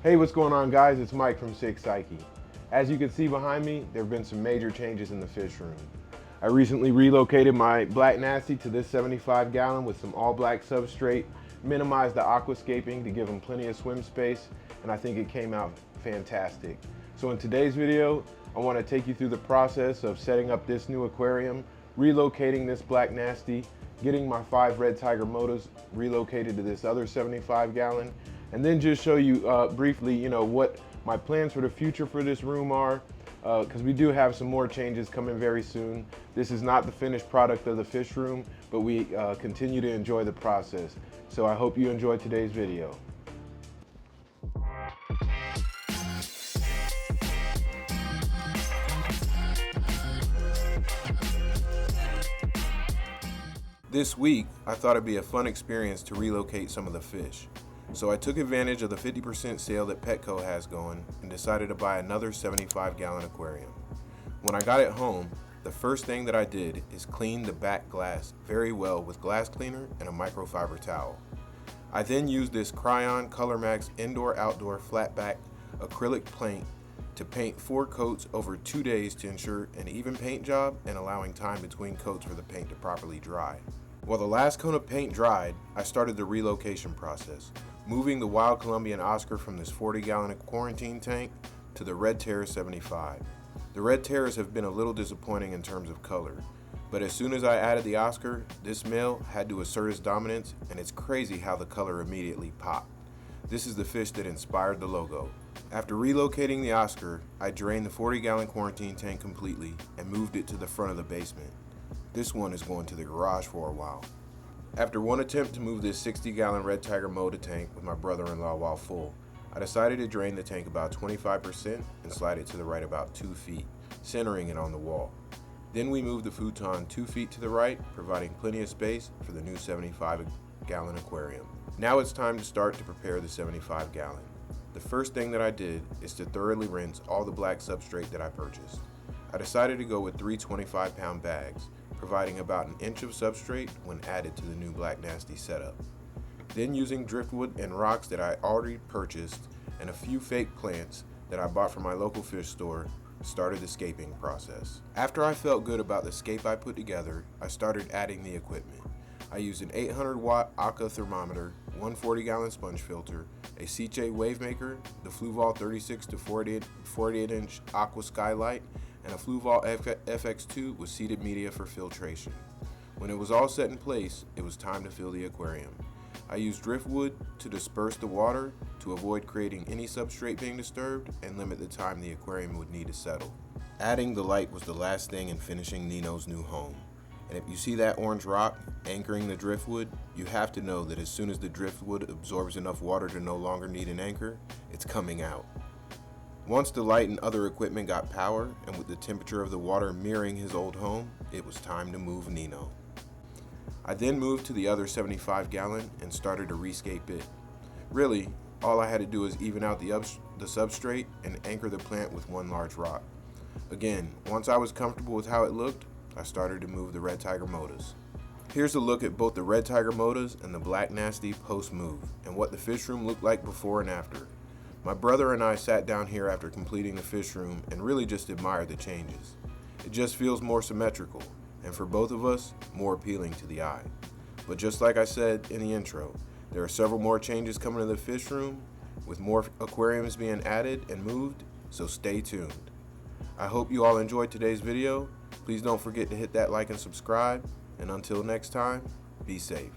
Hey, what's going on, guys? It's Mike from CICHLIDS. As you can see behind me, there have been some major changes in the fish room. I recently relocated my Black Nasty to this 75 gallon with some all black substrate, minimized the aquascaping to give them plenty of swim space, and I think it came out fantastic. So in today's video, I want to take you through the process of setting up this new aquarium, relocating this Black Nasty, getting my 5 Red Tiger Motas relocated to this other 75 gallon, and then just show you briefly, what my plans for the future for this room are, because we do have some more changes coming very soon. This is not the finished product of the fish room, but we continue to enjoy the process. So I hope you enjoyed today's video. This week, I thought it'd be a fun experience to relocate some of the fish. So I took advantage of the 50% sale that Petco has going and decided to buy another 75 gallon aquarium. When I got it home, the first thing that I did is clean the back glass very well with glass cleaner and a microfiber towel. I then used this Crayon Color Max indoor-outdoor flat-back acrylic paint to paint 4 coats over 2 days to ensure an even paint job and allowing time between coats for the paint to properly dry. While the last coat of paint dried, I started the relocation process, moving the Wild Colombian Oscar from this 40 gallon quarantine tank to the Red Terror 75. The Red Terrors have been a little disappointing in terms of color, but as soon as I added the Oscar, this male had to assert his dominance, and it's crazy how the color immediately popped. This is the fish that inspired the logo. After relocating the Oscar, I drained the 40 gallon quarantine tank completely and moved it to the front of the basement. This one is going to the garage for a while. After one attempt to move this 60 gallon Red Tiger Mota tank with my brother-in-law while full, I decided to drain the tank about 25% and slide it to the right about 2 feet, centering it on the wall. Then we moved the futon 2 feet to the right, providing plenty of space for the new 75 gallon aquarium. Now it's time to start to prepare the 75 gallon. The first thing that I did is to thoroughly rinse all the black substrate that I purchased. I decided to go with 3 25-pound bags, providing about an inch of substrate when added to the new Black Nasty setup. Then using driftwood and rocks that I already purchased and a few fake plants that I bought from my local fish store, started the scaping process. After I felt good about the scape I put together, I started adding the equipment. I used an 800 watt Aqua thermometer, 140 gallon sponge filter, a CICHLIDS wave maker, the Fluval 36 to 48 inch Aqua skylight, and a Fluval FX2 with seeded media for filtration. When it was all set in place, it was time to fill the aquarium. I used driftwood to disperse the water to avoid creating any substrate being disturbed and limit the time the aquarium would need to settle. Adding the light was the last thing in finishing Nino's new home. And if you see that orange rock anchoring the driftwood, you have to know that as soon as the driftwood absorbs enough water to no longer need an anchor, it's coming out. Once the light and other equipment got power, and with the temperature of the water mirroring his old home, it was time to move Nino. I then moved to the other 75 gallon and started to rescape it. Really, all I had to do was even out the substrate and anchor the plant with one large rock. Again, once I was comfortable with how it looked, I started to move the Red Tiger Motas. Here's a look at both the Red Tiger Motas and the Black Nasty post-move, and what the fish room looked like before and after. My brother and I sat down here after completing the fish room and really just admired the changes. It just feels more symmetrical, and for both of us, more appealing to the eye. But just like I said in the intro, there are several more changes coming to the fish room, with more aquariums being added and moved, so stay tuned. I hope you all enjoyed today's video. Please don't forget to hit that like and subscribe, and until next time, be safe.